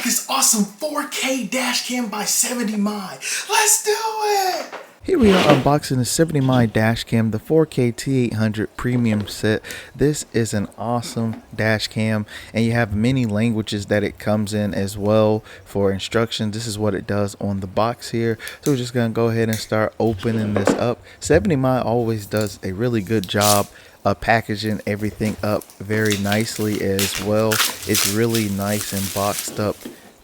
this awesome 4K dash cam by 70My. Let's do it! Here we are unboxing the 70My dash cam, the 4K T800 Premium Set. This is an awesome dash cam, and you have many languages that it comes in as well for instructions. This is what it does on the box here. So we're just going to go ahead and start opening this up. 70My always does a really good job of packaging everything up very nicely as well. It's really nice and boxed up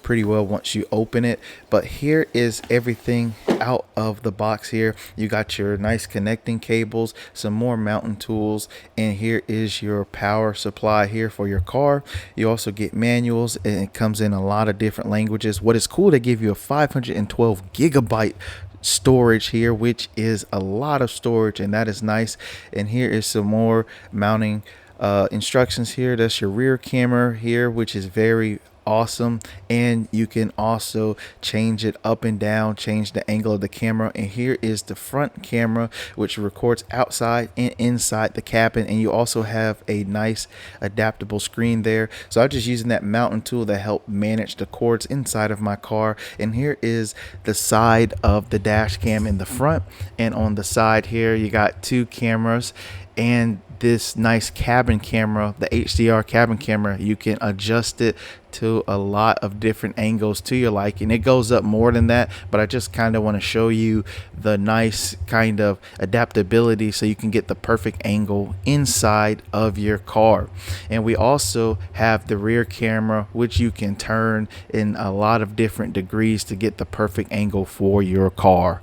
pretty well once you open it. But here is everything out of the box. Here you got your nice connecting cables, some more mounting tools, and here is your power supply here for your car. You also get manuals, and it comes in a lot of different languages. What is cool, they give you a 512 gigabyte storage here, which is a lot of storage, and that is nice. And here is some more mounting instructions here. That's your rear camera here, which is very awesome, and you can also change it up and down, change the angle of the camera. And here is the front camera, which records outside and inside the cabin, and you also have a nice adaptable screen there. So I'm just using that mounting tool to help manage the cords inside of my car. And here is the side of the dash cam in the front, and on the side here you got two cameras and this nice cabin camera, the HDR cabin camera. You can adjust it to a lot of different angles to your liking. It goes up more than that, but I just kind of want to show you the nice kind of adaptability so you can get the perfect angle inside of your car. And we also have the rear camera, which you can turn in a lot of different degrees to get the perfect angle for your car.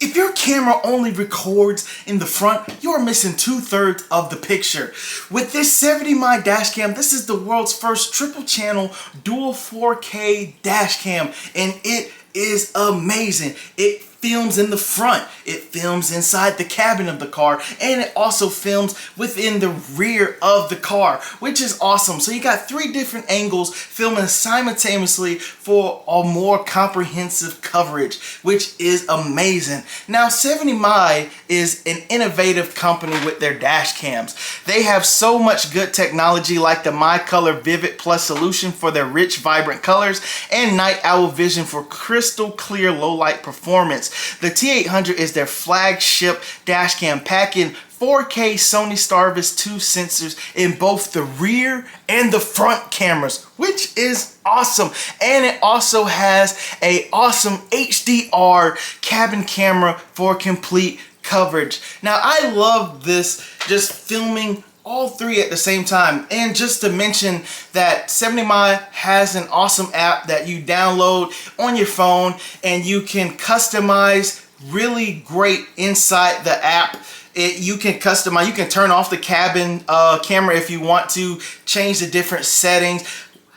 If your camera only records in the front, you're missing 2/3 of the picture. With this 70My dash cam, this is the world's first triple channel dual 4K dash cam, and it is amazing. It films in the front, it films inside the cabin of the car, and it also films within the rear of the car, which is awesome. So you got 3 different angles filming simultaneously for a more comprehensive coverage, which is amazing. Now 70My is an innovative company with their dash cams. They have so much good technology, like the My Color Vivid Plus solution for their rich, vibrant colors, and Night Owl Vision for crystal clear low light performance. The T800 is their flagship dash cam, packing 4K Sony Starvis 2 sensors in both the rear and the front cameras, which is awesome. And it also has a awesome HDR cabin camera for complete coverage. Now I love this, just filming all 3 at the same time. And just to mention that 70My has an awesome app that you download on your phone, and you can customize really great inside the app. You can customize, you can turn off the cabin camera if you want to, change the different settings,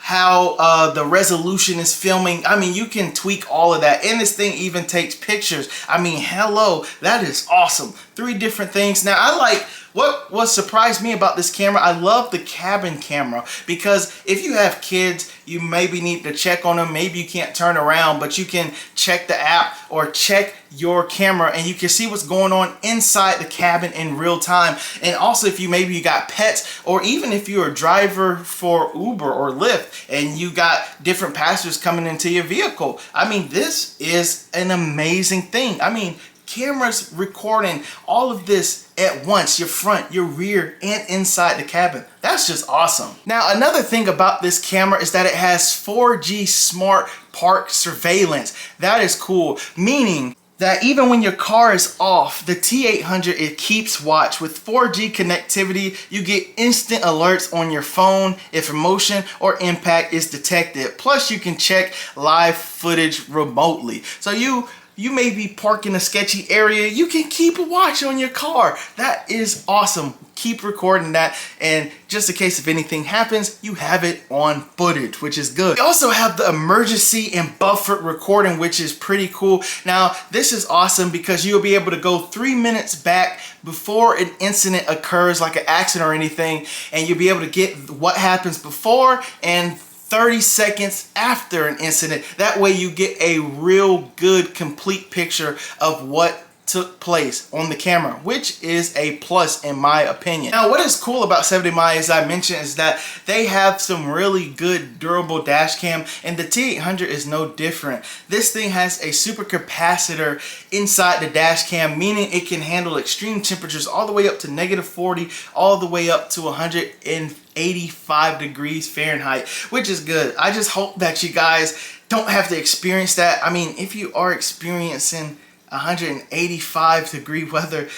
how the resolution is filming. I mean, you can tweak all of that, and this thing even takes pictures. I mean, hello, that is awesome. 3 different things. Now I like what surprised me about this camera. I love the cabin camera, because if you have kids, you maybe need to check on them. Maybe you can't turn around, but you can check the app or check your camera, and you can see what's going on inside the cabin in real time. And also, if you maybe you got pets, or even if you're a driver for Uber or Lyft and you got different passengers coming into your vehicle, I mean, this is an amazing thing. I mean, cameras recording all of this at once, your front, your rear, and inside the cabin. That's just awesome. Now, another thing about this camera is that it has 4G smart park surveillance. That is cool, meaning that even when your car is off, the T800, it keeps watch. With 4G connectivity, you get instant alerts on your phone if a motion or impact is detected. Plus, you can check live footage remotely. So you may be parked in a sketchy area, you can keep a watch on your car. That is awesome. Keep recording that, and just in case if anything happens, you have it on footage, which is good. We also have the emergency and buffered recording, which is pretty cool. Now, this is awesome because you'll be able to go 3 minutes back before an incident occurs, like an accident or anything, and you'll be able to get what happens before and 30 seconds after an incident. That way you get a real good complete picture of what took place on the camera, which is a plus in my opinion. Now, what is cool about 70mm, as I mentioned, is that they have some really good durable dash cam, and the T800 is no different. This thing has a super capacitor inside the dash cam, meaning it can handle extreme temperatures all the way up to -40, all the way up to 185 degrees Fahrenheit, which is good. I just hope that you guys don't have to experience that. I mean, if you are experiencing 185 degree weather,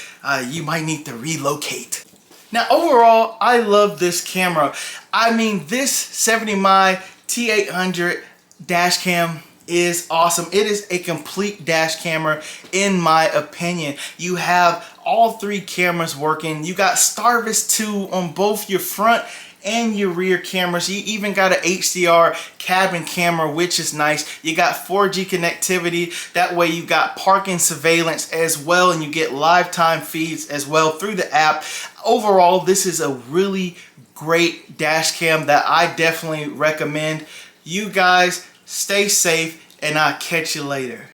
you might need to relocate. Now, overall, I love this camera. I mean, this 70mm T800 dash cam is awesome. It is a complete dash camera in my opinion. You have all three cameras working. You got Starvis 2 on both your front and your rear cameras. You even got an HDR cabin camera, which is nice. You got 4G connectivity. That way you got parking surveillance as well, and you get live time feeds as well through the app. Overall, this is a really great dash cam that I definitely recommend. You guys stay safe, and I'll catch you later.